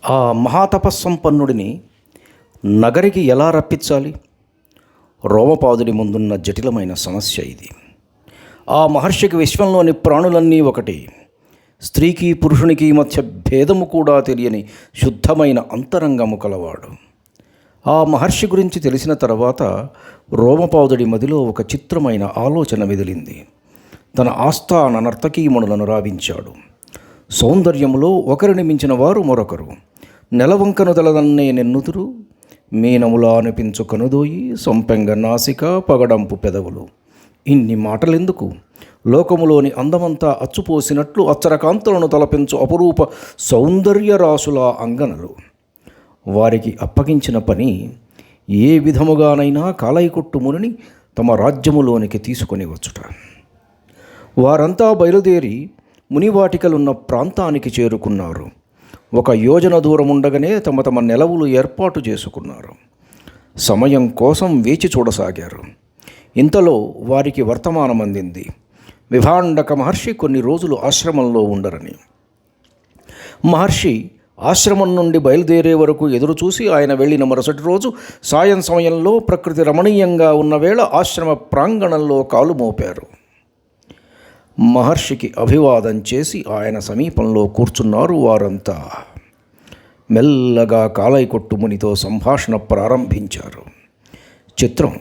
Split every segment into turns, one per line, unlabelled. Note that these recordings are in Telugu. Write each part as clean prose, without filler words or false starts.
ఆ మహాతపస్సంపన్నుడిని నగరికి ఎలా రప్పించాలి? రోమపాదుడి ముందున్న జటిలమైన సమస్య ఇది. ఆ మహర్షికి విశ్వంలోని ప్రాణులన్నీ ఒకటి. స్త్రీకి పురుషునికి మధ్య భేదము కూడా తెలియని శుద్ధమైన అంతరంగము కలవాడు. ఆ మహర్షి గురించి తెలిసిన తర్వాత రోమపాదుడి మదిలో ఒక చిత్రమైన ఆలోచన మెదిలింది. తన ఆస్థాన నర్తకీమణులను రావించాడు. సౌందర్యములో ఒకరిని మించిన వారు మరొకరు. నెలవంకను తెలదన్నే నెన్నుతురు, మీనములా అనిపించు కనుదోయి, సొంపెంగ నాసిక, పగడంపు పెదవులు. ఇన్ని మాటలెందుకు? లోకములోని అందమంతా అచ్చుపోసినట్లు అచ్చరకాంతులను తలపించు అపురూప సౌందర్యరాశుల అంగనలు. వారికి అప్పగించిన పని ఏ విధముగానైనా కాలైకొట్టు మునిని తమ రాజ్యములోనికి తీసుకొని వచ్చుట. వారంతా బయలుదేరి మునివాటికలున్న ప్రాంతానికి చేరుకున్నారు. 1 యోజన దూరముండగానే తమ తమ నెలవులు ఏర్పాటు చేసుకున్నారు. సమయం కోసం వేచి చూడసాగారు. ఇంతలో వారికి వర్తమానం అందింది. విభాండక మహర్షి కొన్ని రోజులు ఆశ్రమంలో ఉండరని. మహర్షి ఆశ్రమం నుండి బయలుదేరే వరకు ఎదురుచూసి ఆయన వెళ్ళిన మరుసటి రోజు సాయం సమయంలో ప్రకృతి రమణీయంగా ఉన్న వేళ ఆశ్రమ ప్రాంగణంలో కాలు మోపారు. మహర్షికి అభివాదం చేసి ఆయన సమీపంలో కూర్చున్నారు వారంతా. మెల్లగా కాలైకొట్టు మునితో సంభాషణ ప్రారంభించారు. చిత్రం,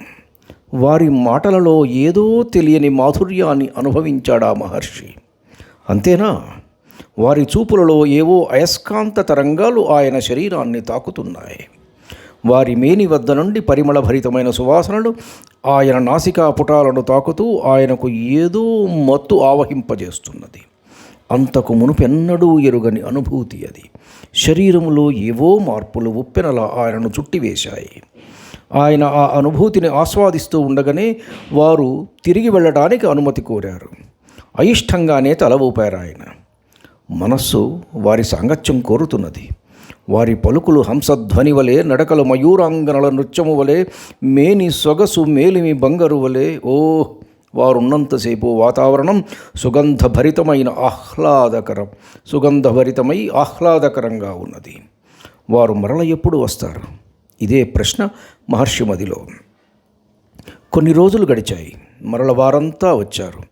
వారి మాటలలో ఏదో తెలియని మాధుర్యాన్ని అనుభవించాడా మహర్షి. అంతేనా? వారి చూపులలో ఏవో అయస్కాంత తరంగాలు ఆయన శరీరాన్ని తాకుతున్నాయి. వారి మేని వద్ద నుండి పరిమళభరితమైన సువాసనలు ఆయన నాసికా పుటాలను తాకుతూ ఆయనకు ఏదో మత్తు ఆవహింపజేస్తున్నది. అంతకు మునుపెన్నడూ ఎరుగని అనుభూతి అది. శరీరంలో ఏవో మార్పులు ఉప్పెనలా ఆయనను చుట్టివేశాయి. ఆయన ఆ అనుభూతిని ఆస్వాదిస్తూ ఉండగానే వారు తిరిగి వెళ్ళడానికి అనుమతి కోరారు. అయిష్టంగానే తల ఊపారు ఆయన. మనస్సు వారి సాంగత్యం కోరుతున్నది. వారి పలుకులు హంసధ్వని వలె, నడకలు మయూరాంగనల నృత్యము వలె, మేని సొగసు మేలిమి బంగారు వలె. వారున్నంతసేపు వాతావరణం సుగంధభరితమై ఆహ్లాదకరంగా ఉన్నది. వారు మరల ఎప్పుడు వస్తారు? ఇదే ప్రశ్న మహర్షి మదిలో. కొన్ని రోజులు గడిచాయి. మరల వారంతా వచ్చారు.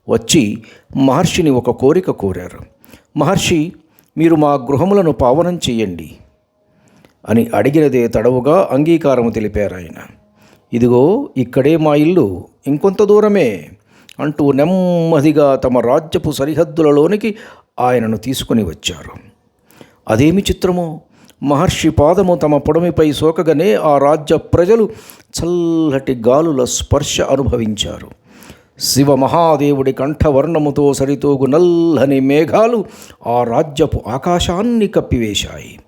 వచ్చి మహర్షిని ఒక కోరిక కోరారు. మహర్షి, మీరు మా గృహములను పావనం చెయ్యండి అని అడిగినదే తడవుగా అంగీకారము తెలిపారు ఆయన. ఇదిగో ఇక్కడే మా ఇల్లు, ఇంకొంత దూరమే అంటూ నెమ్మదిగా తమ రాజ్యపు సరిహద్దులలోనికి ఆయనను తీసుకుని వచ్చారు. అదేమి చిత్రమో! మహర్షి పాదము తమ పొడమిపై సోకగానే ఆ రాజ్య ప్రజలు చల్లటి గాలుల స్పర్శ అనుభవించారు. శివ మహాదేవుడి కంఠవర్ణముతో సరితూగు నల్లని మేఘాలు ఆ రాజ్యపు ఆకాశాన్ని కప్పివేశాయి.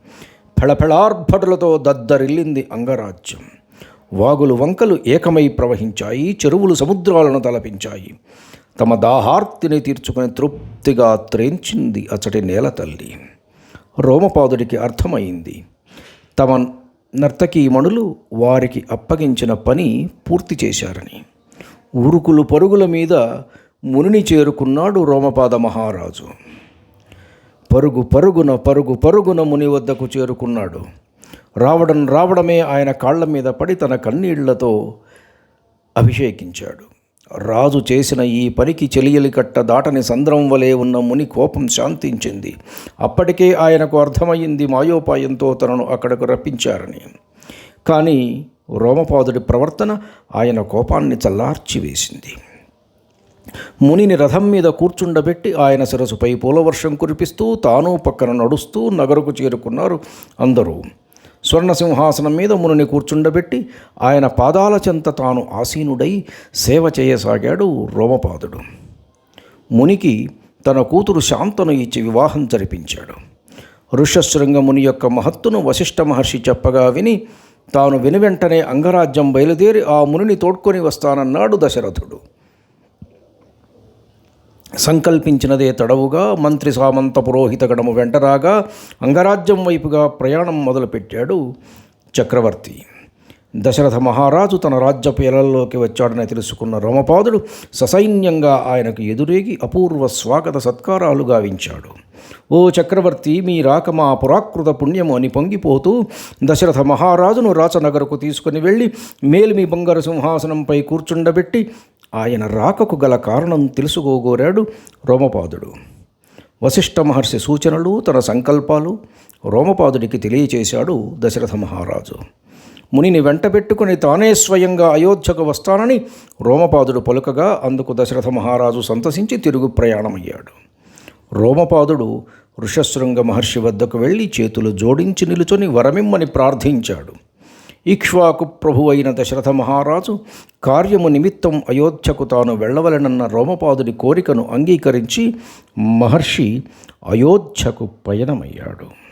ఫెళఫెళార్భటులతో దద్దరిల్లింది అంగరాజ్యం. వాగులు వంకలు ఏకమై ప్రవహించాయి. చెరువులు సముద్రాలను తలపించాయి. తమ దాహార్తిని తీర్చుకుని తృప్తిగా త్రేంచింది అచ్చటి నేల తల్లి. రోమపాదుడికి అర్థమైంది. తమ నర్తకీమణులు వారికి అప్పగించిన పని పూర్తి చేశారని. ఉరుకులు పరుగుల మీద మునిని చేరుకున్నాడు రోమపాద మహారాజు. పరుగు పరుగున ముని వద్దకు చేరుకున్నాడు. రావడమే ఆయన కాళ్ల మీద పడి తన కన్నీళ్లతో అభిషేకించాడు. రాజు చేసిన ఈ పనికి చెలియలికట్ట దాటని సంద్రం వలె ఉన్న ముని కోపం శాంతించింది. అప్పటికే ఆయనకు అర్థమయ్యింది మాయోపాయంతో తనను అక్కడకు రప్పించారని. కానీ రోమపాదుడి ప్రవర్తన ఆయన కోపాన్ని చల్లార్చివేసింది. మునిని రథం మీద కూర్చుండబెట్టి ఆయన శిరసుపై పూలవర్షం కురిపిస్తూ తాను పక్కన నడుస్తూ నగరుకు చేరుకున్నారు అందరూ. స్వర్ణసింహాసనం మీద మునిని కూర్చుండబెట్టి ఆయన పాదాల చెంత తాను ఆసీనుడై సేవ చేయసాగాడు రోమపాదుడు. మునికి తన కూతురు శాంతను ఇచ్చి వివాహం జరిపించాడు. ఋష్యశృంగ ముని యొక్క మహత్తును వశిష్ఠ మహర్షి చెప్పగా విని తాను వెనువెంటనే అంగరాజ్యం బయలుదేరి ఆ మునిని తోడ్కొని వస్తానన్నాడు దశరథుడు. సంకల్పించినదే తడవుగా మంత్రి సామంత పురోహిత గణము వెంటరాగా అంగరాజ్యం వైపుగా ప్రయాణం మొదలుపెట్టాడు చక్రవర్తి. దశరథ మహారాజు తన రాజ్యపు ఎలల్లోకి వచ్చాడని తెలుసుకున్న రోమపాదుడు ససైన్యంగా ఆయనకు ఎదురేగి అపూర్వ స్వాగత సత్కారాలు గావించాడు. ఓ చక్రవర్తి, మీ రాక మా పురాకృత పుణ్యము అని పొంగిపోతూ దశరథ మహారాజును రాచనగరకు తీసుకుని వెళ్ళి మేలిమి బంగారు సింహాసనంపై కూర్చుండబెట్టి ఆయన రాకకు గల కారణం తెలుసుకోగోరాడు రోమపాదుడు. వశిష్ఠ మహర్షి సూచనలు, తన సంకల్పాలు రోమపాదుడికి తెలియచేశాడు దశరథ మహారాజు. మునిని వెంటబెట్టుకుని తానే స్వయంగా అయోధ్యకు వస్తానని రోమపాదుడు పలుకగా అందుకు దశరథ మహారాజు సంతసించి తిరుగు ప్రయాణమయ్యాడు. రోమపాదుడు ఋషశృంగ మహర్షి వద్దకు వెళ్ళి చేతులు జోడించి నిలుచొని వరమిమ్మని ప్రార్థించాడు. ఇక్ష్వాకు ప్రభు అయిన దశరథ మహారాజు కార్యము నిమిత్తం అయోధ్యకు తాను వెళ్ళవలెనన్న రోమపాదుడి కోరికను అంగీకరించి మహర్షి అయోధ్యకు పయనమయ్యాడు.